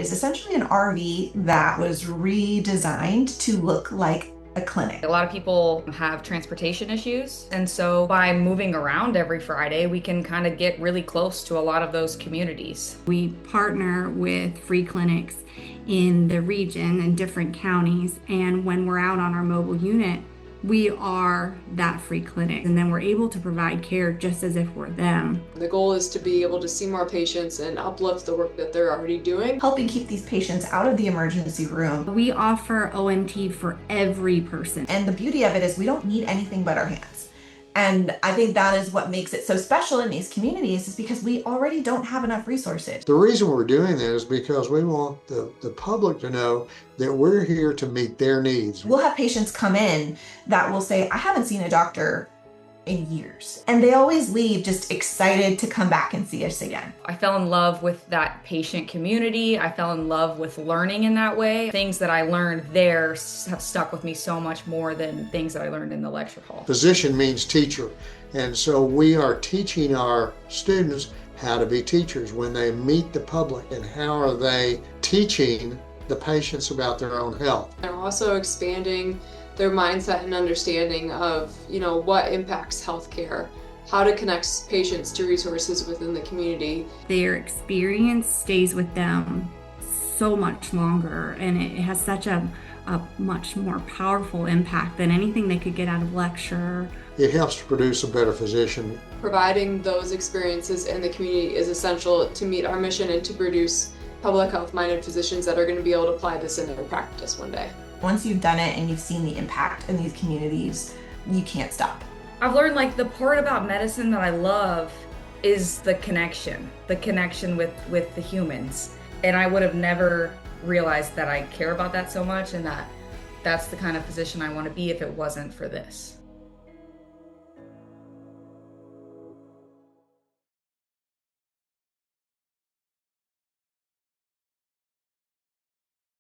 is essentially an RV that was redesigned to look like a clinic. A lot of people have transportation issues, and so by moving around every Friday, we can kind of get really close to a lot of those communities. We partner with free clinics in the region and different counties, and when we're out on our mobile unit, we are that free clinic, and then we're able to provide care just as if we're them. The goal is to be able to see more patients and uplift the work that they're already doing. Helping keep these patients out of the emergency room. We offer OMT for every person. And the beauty of it is we don't need anything but our hands. And I think that is what makes it so special in these communities, is because we already don't have enough resources. The reason we're doing this is because we want the public to know that we're here to meet their needs. We'll have patients come in that will say, I haven't seen a doctor in years. And they always leave just excited to come back and see us again. I fell in love with that patient community. I fell in love with learning in that way. Things that I learned there have stuck with me so much more than things that I learned in the lecture hall. Physician means teacher. And so we are teaching our students how to be teachers when they meet the public, and how are they teaching the patients about their own health. They're also expanding their mindset and understanding of, what impacts healthcare, how to connect patients to resources within the community. Their experience stays with them so much longer, and it has such a much more powerful impact than anything they could get out of lecture. It helps to produce a better physician. Providing those experiences in the community is essential to meet our mission and to produce public health-minded physicians that are going to be able to apply this in their practice one day. Once you've done it and you've seen the impact in these communities, you can't stop. I've learned the part about medicine that I love is the connection with the humans. And I would have never realized that I care about that so much, and that's the kind of physician I want to be if it wasn't for this.